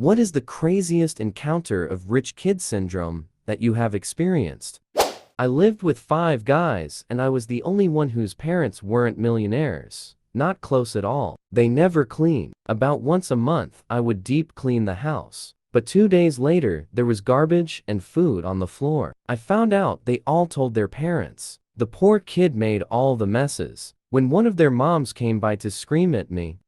What is the craziest encounter of rich kid syndrome that you have experienced? I lived with 5 guys and I was the only one whose parents weren't millionaires. Not close at all. They never cleaned. About once a month I would deep clean the house. But 2 days later there was garbage and food on the floor. I found out they all told their parents. The poor kid made all the messes. When one of their moms came by to scream at me,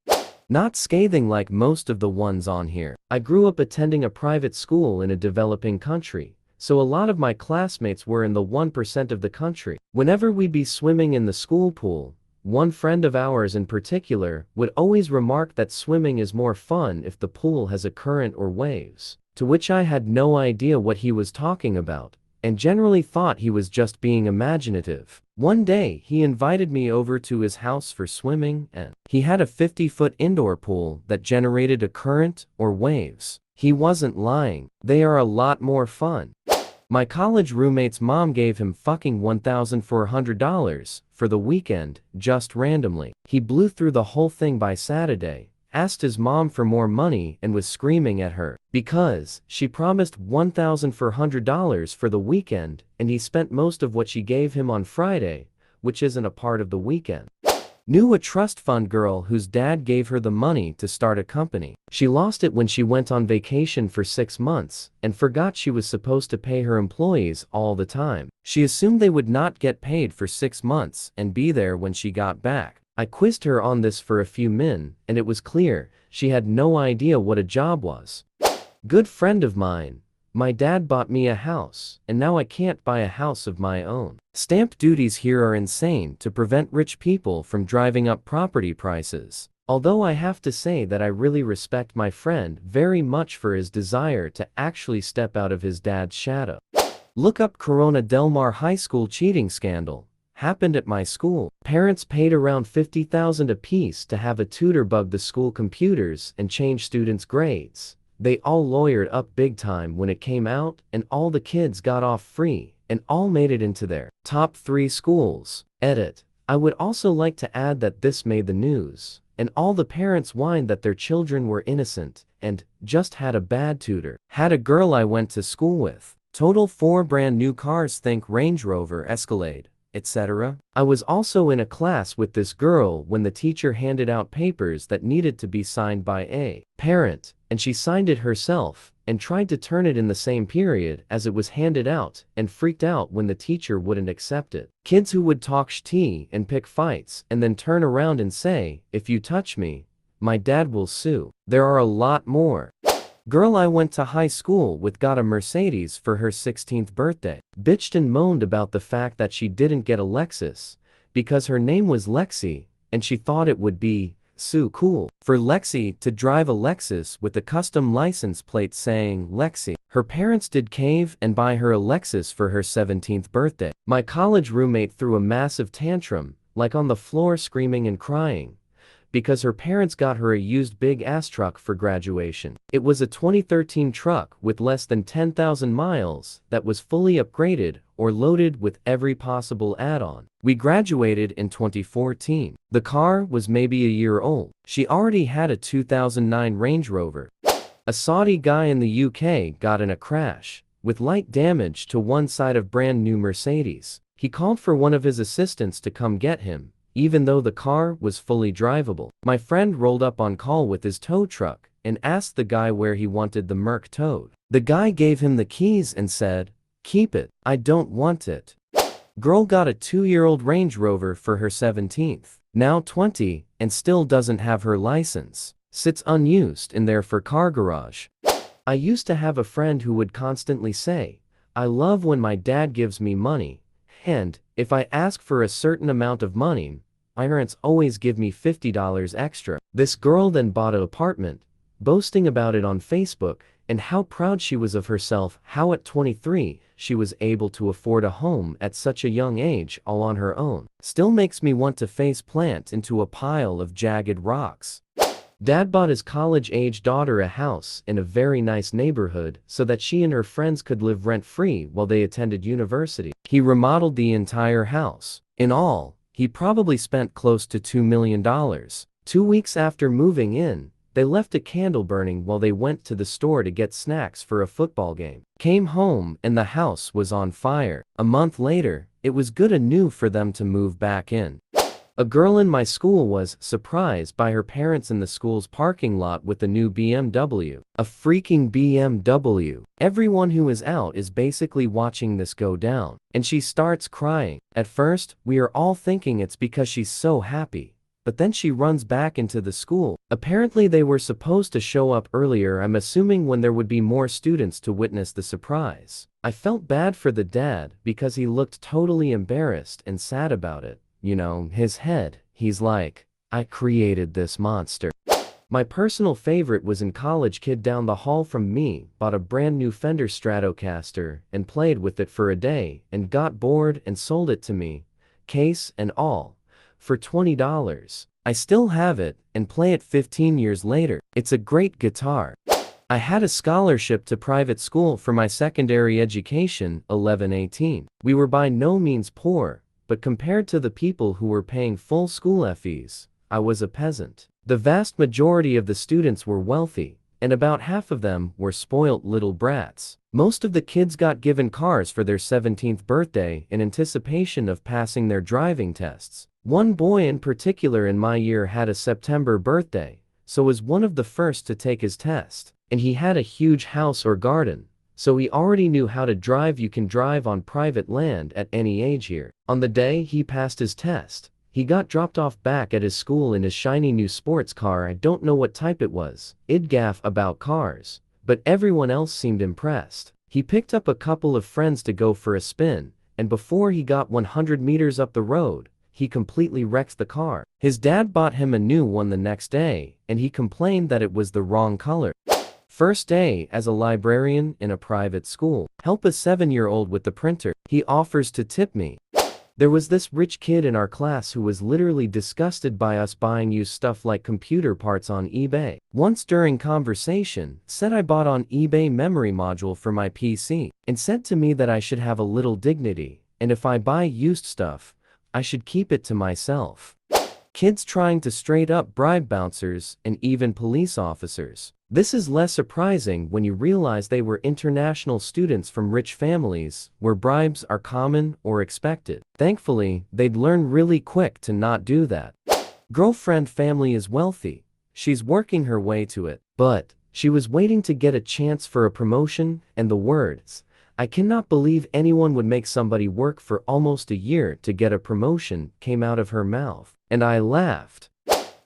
not scathing like most of the ones on here. I grew up attending a private school in a developing country, so a lot of my classmates were in the 1% of the country. Whenever we'd be swimming in the school pool, one friend of ours in particular would always remark that swimming is more fun if the pool has a current or waves, to which I had no idea what he was talking about, and generally thought he was just being imaginative. One day he invited me over to his house for swimming and he had a 50-foot indoor pool that generated a current or waves. He wasn't lying. They are a lot more fun. My college roommate's mom gave him fucking $1,400 for the weekend, just randomly. He blew through the whole thing by Saturday, asked his mom for more money and was screaming at her because she promised $1,400 for the weekend and he spent most of what she gave him on Friday, which isn't a part of the weekend. Knew a trust fund girl whose dad gave her the money to start a company. She lost it when she went on vacation for 6 months and forgot she was supposed to pay her employees all the time. She assumed they would not get paid for 6 months and be there when she got back. I quizzed her on this for a few min, and it was clear she had no idea what a job was. Good friend of mine. My dad bought me a house, and now I can't buy a house of my own. Stamp duties here are insane to prevent rich people from driving up property prices. Although I have to say that I really respect my friend very much for his desire to actually step out of his dad's shadow. Look up Corona Del Mar High School cheating scandal. Happened at my school. Parents paid around $50,000 apiece to have a tutor bug the school computers and change students' grades. They all lawyered up big time when it came out, and all the kids got off free, and all made it into their top 3 schools. Edit. I would also like to add that this made the news, and all the parents whined that their children were innocent, and just had a bad tutor. Had a girl I went to school with. Total 4 brand new cars, think Range Rover, Escalade, etc. I was also in a class with this girl when the teacher handed out papers that needed to be signed by a parent, and she signed it herself and tried to turn it in the same period as it was handed out and freaked out when the teacher wouldn't accept it. Kids who would talk shit and pick fights and then turn around and say, "If you touch me, my dad will sue." There are a lot more. Girl I went to high school with got a Mercedes for her 16th birthday. Bitched and moaned about the fact that she didn't get a Lexus because her name was Lexi and she thought it would be so cool for Lexi to drive a Lexus with a custom license plate saying Lexi. Her parents did cave and buy her a Lexus for her 17th birthday. My college roommate threw a massive tantrum, like on the floor screaming and crying, because her parents got her a used big-ass truck for graduation. It was a 2013 truck with less than 10,000 miles that was fully upgraded or loaded with every possible add-on. We graduated in 2014. The car was maybe a year old. She already had a 2009 Range Rover. A Saudi guy in the UK got in a crash, with light damage to one side of brand new Mercedes. He called for one of his assistants to come get him, even though the car was fully drivable. My friend rolled up on call with his tow truck and asked the guy where he wanted the Merc towed. The guy gave him the keys and said, "Keep it, I don't want it." Girl got a 2-year-old Range Rover for her 17th, now 20, and still doesn't have her license. Sits unused in there for car garage. I used to have a friend who would constantly say, "I love when my dad gives me money, and if I ask for a certain amount of money, my parents always give me $50 extra." This girl then bought an apartment, boasting about it on Facebook and how proud she was of herself, how at 23 she was able to afford a home at such a young age all on her own. Still makes me want to face plant into a pile of jagged rocks. Dad bought his college-age daughter a house in a very nice neighborhood so that she and her friends could live rent-free while they attended university. He remodeled the entire house. In all, he probably spent close to $2 million. 2 weeks after moving in, They left a candle burning while they went to the store to get snacks for a football game. Came home and the house was on fire. A month later, it was good enough for them to move back in. A girl in my school was surprised by her parents in the school's parking lot with a new BMW. A freaking BMW. Everyone who is out is basically watching this go down. And she starts crying. At first, we are all thinking it's because she's so happy. But then she runs back into the school. Apparently they were supposed to show up earlier, I'm assuming when there would be more students to witness the surprise. I felt bad for the dad because he looked totally embarrassed and sad about it. You know, his head, he's like, I created this monster. My personal favorite was in college. Kid down the hall from me bought a brand new Fender Stratocaster and played with it for a day and got bored and sold it to me, case and all, for $20. I still have it and play it 15 years later. It's a great guitar. I had a scholarship to private school for my secondary education, 11-18. We were by no means poor, but compared to the people who were paying full school fees, I was a peasant. The vast majority of the students were wealthy, and about half of them were spoilt little brats. Most of the kids got given cars for their 17th birthday in anticipation of passing their driving tests. One boy in particular in my year had a September birthday, so was one of the first to take his test. And he had a huge house or garden, so he already knew how to drive. You can drive on private land at any age here. On the day he passed his test, he got dropped off back at his school in his shiny new sports car. I don't know what type it was. I'd gaff about cars, but everyone else seemed impressed. He picked up a couple of friends to go for a spin, and before he got 100 meters up the road, he completely wrecked the car. His dad bought him a new one the next day, and he complained that it was the wrong color. First day as a librarian in a private school. Help a 7-year-old with the printer. He offers to tip me. There was this rich kid in our class who was literally disgusted by us buying used stuff like computer parts on eBay. Once during conversation, said I bought on eBay memory module for my PC, and said to me that I should have a little dignity, and if I buy used stuff, I should keep it to myself. Kids trying to straight up bribe bouncers and even police officers. This is less surprising when you realize they were international students from rich families, where bribes are common or expected. Thankfully, they'd learn really quick to not do that. Girlfriend family is wealthy. She's working her way to it. But she was waiting to get a chance for a promotion, and the words, "I cannot believe anyone would make somebody work for almost a year to get a promotion," came out of her mouth. And I laughed.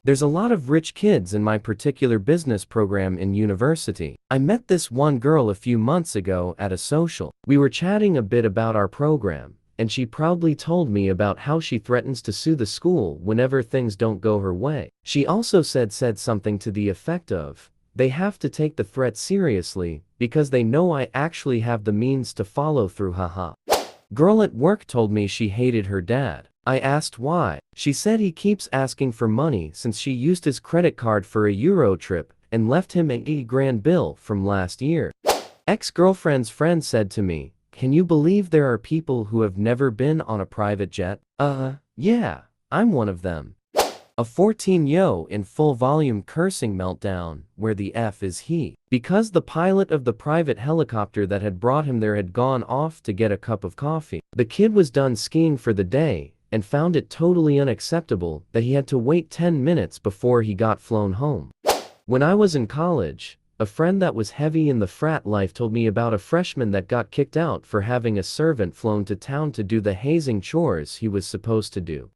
There's a lot of rich kids in my particular business program in university. I met this one girl a few months ago at a social. We were chatting a bit about our program, and she proudly told me about how she threatens to sue the school whenever things don't go her way. She also said something to the effect of, they have to take the threat seriously, because they know I actually have the means to follow through, haha. Girl at work told me she hated her dad. I asked why. She said he keeps asking for money since she used his credit card for a Euro trip and left him an $80,000 bill from last year. Ex-girlfriend's friend said to me, "Can you believe there are people who have never been on a private jet?" Yeah, I'm one of them. A 14-yo in full volume cursing meltdown, where the F is he. Because the pilot of the private helicopter that had brought him there had gone off to get a cup of coffee. The kid was done skiing for the day, and found it totally unacceptable that he had to wait 10 minutes before he got flown home. When I was in college, a friend that was heavy in the frat life told me about a freshman that got kicked out for having a servant flown to town to do the hazing chores he was supposed to do.